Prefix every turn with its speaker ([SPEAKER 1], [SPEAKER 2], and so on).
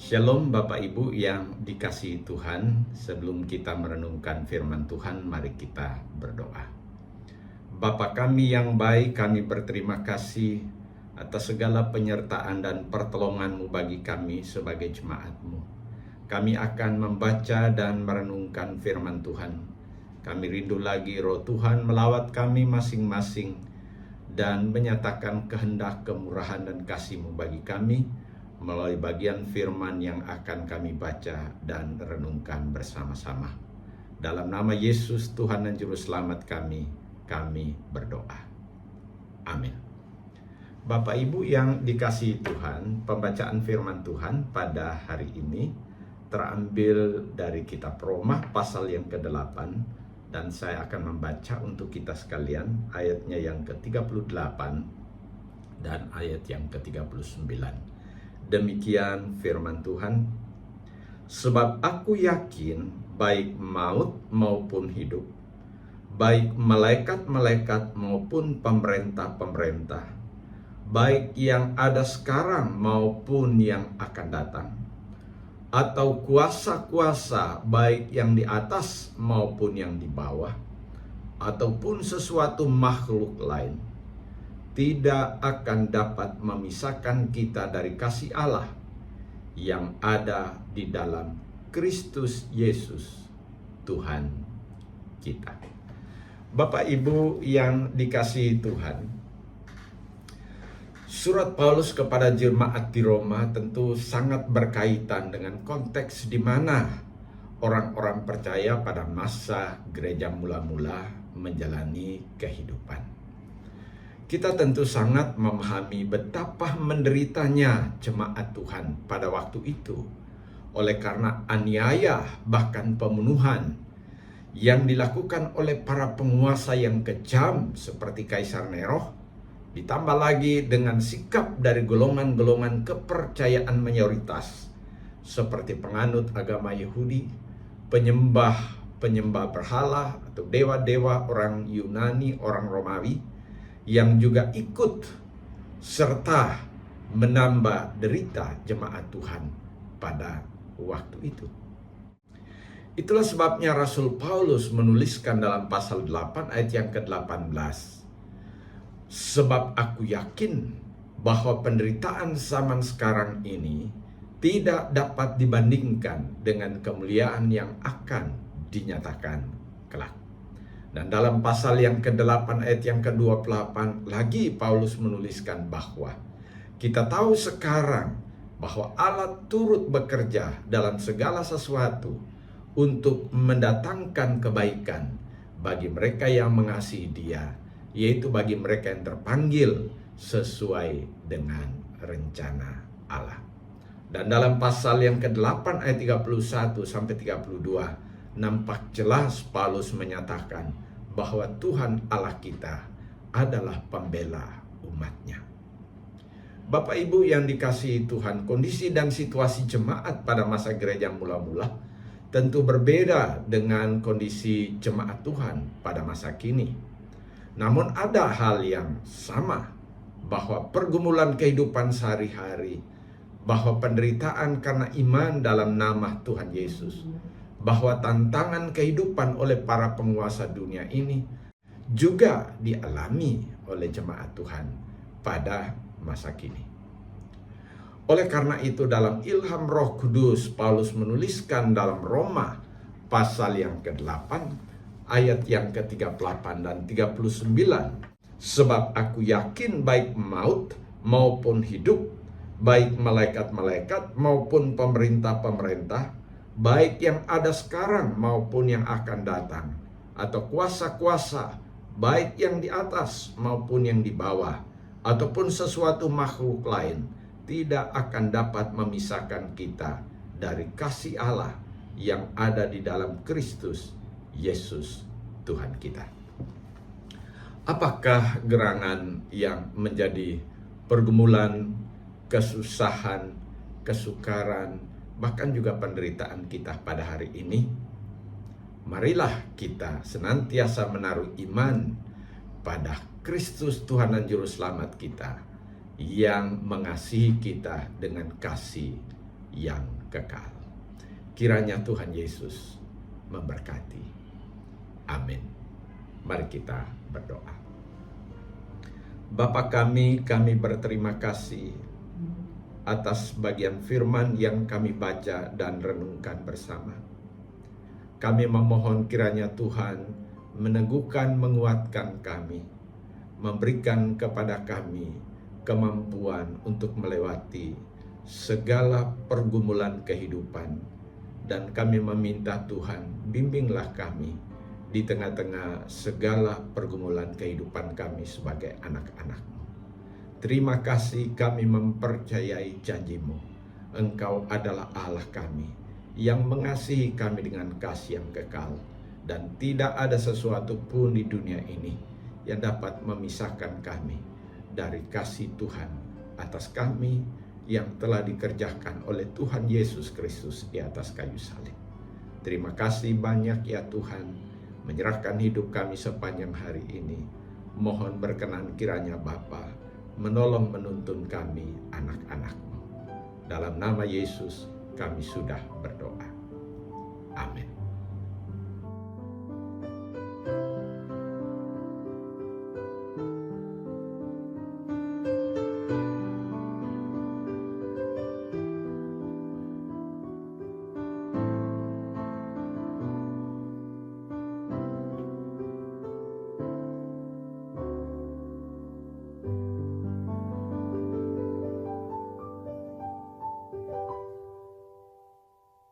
[SPEAKER 1] Shalom Bapak Ibu yang dikasihi Tuhan. Sebelum kita merenungkan firman Tuhan, mari kita berdoa. Bapa kami yang baik, kami berterima kasih atas segala penyertaan dan pertolongan-Mu bagi kami sebagai jemaat-Mu. Kami akan membaca dan merenungkan firman Tuhan. Kami rindu lagi Roh Tuhan melawat kami masing-masing dan menyatakan kehendak, kemurahan, dan kasih-Mu bagi kami melalui bagian firman yang akan kami baca dan renungkan bersama-sama. Dalam nama Yesus Tuhan dan Juru Selamat kami berdoa. Amin. Bapak Ibu yang dikasihi Tuhan, pembacaan firman Tuhan pada hari ini terambil dari kitab Roma pasal yang ke-8, dan saya akan membaca untuk kita sekalian ayatnya yang ke-38 dan ayat yang ke-39. Demikian firman Tuhan. Sebab aku yakin baik maut maupun hidup, baik malaikat-malaikat maupun pemerintah-pemerintah, baik yang ada sekarang maupun yang akan datang, atau kuasa-kuasa baik yang di atas maupun yang di bawah, ataupun sesuatu makhluk lain, tidak akan dapat memisahkan kita dari kasih Allah yang ada di dalam Kristus Yesus Tuhan kita. Bapak Ibu yang dikasihi Tuhan, surat Paulus kepada jemaat di Roma tentu sangat berkaitan dengan konteks di mana orang-orang percaya pada masa gereja mula-mula menjalani kehidupan. Kita tentu sangat memahami betapa menderitanya jemaat Tuhan pada waktu itu oleh karena aniaya bahkan pembunuhan yang dilakukan oleh para penguasa yang kejam seperti Kaisar Nero, ditambah lagi dengan sikap dari golongan-golongan kepercayaan mayoritas seperti penganut agama Yahudi, penyembah berhala atau dewa-dewa orang Yunani, orang Romawi, yang juga ikut serta menambah derita jemaat Tuhan pada waktu itu. Itulah sebabnya Rasul Paulus menuliskan dalam pasal 8 ayat yang ke-18. Sebab aku yakin bahwa penderitaan zaman sekarang ini tidak dapat dibandingkan dengan kemuliaan yang akan dinyatakan kelak. Dan dalam pasal yang ke-8 ayat yang ke-28 lagi Paulus menuliskan bahwa kita tahu sekarang bahwa Allah turut bekerja dalam segala sesuatu untuk mendatangkan kebaikan bagi mereka yang mengasihi Dia, yaitu bagi mereka yang terpanggil sesuai dengan rencana Allah. Dan dalam pasal yang ke-8 ayat 31 sampai 32 nampak jelas Paulus menyatakan bahwa Tuhan Allah kita adalah pembela umatnya. Bapak Ibu yang dikasihi Tuhan, kondisi dan situasi jemaat pada masa gereja mula-mula tentu berbeda dengan kondisi jemaat Tuhan pada masa kini. Namun ada hal yang sama, bahwa pergumulan kehidupan sehari-hari, bahwa penderitaan karena iman dalam nama Tuhan Yesus, bahwa tantangan kehidupan oleh para penguasa dunia ini juga dialami oleh jemaat Tuhan pada masa kini. Oleh karena itu dalam ilham Roh Kudus, Paulus menuliskan dalam Roma pasal yang ke-8 ayat yang ke-38 dan 39. Sebab aku yakin baik maut maupun hidup, baik malaikat-malaikat maupun pemerintah-pemerintah, baik yang ada sekarang maupun yang akan datang, atau kuasa-kuasa, baik yang di atas maupun yang di bawah, ataupun sesuatu makhluk lain, tidak akan dapat memisahkan kita dari kasih Allah yang ada di dalam Kristus Yesus Tuhan kita. Apakah gerangan yang menjadi pergumulan, kesusahan, kesukaran, bahkan juga penderitaan kita pada hari ini? Marilah kita senantiasa menaruh iman pada Kristus Tuhan dan Juru Selamat kita yang mengasihi kita dengan kasih yang kekal. Kiranya Tuhan Yesus memberkati. Amin. Mari kita berdoa. Bapa kami berterima kasih atas bagian firman yang kami baca dan renungkan bersama. Kami memohon kiranya Tuhan meneguhkan, menguatkan kami, memberikan kepada kami kemampuan untuk melewati segala pergumulan kehidupan. Dan kami meminta Tuhan, bimbinglah kami di tengah-tengah segala pergumulan kehidupan kami sebagai anak-anak-Mu. Terima kasih, kami mempercayai janji-Mu. Engkau adalah Allah kami yang mengasihi kami dengan kasih yang kekal. Dan tidak ada sesuatu pun di dunia ini yang dapat memisahkan kami dari kasih Tuhan atas kami yang telah dikerjakan oleh Tuhan Yesus Kristus di atas kayu salib. Terima kasih banyak ya Tuhan, menyerahkan hidup kami sepanjang hari ini. Mohon berkenan kiranya Bapa menolong menuntun kami anak-anak-Mu. Dalam nama Yesus kami sudah berdoa. Amin.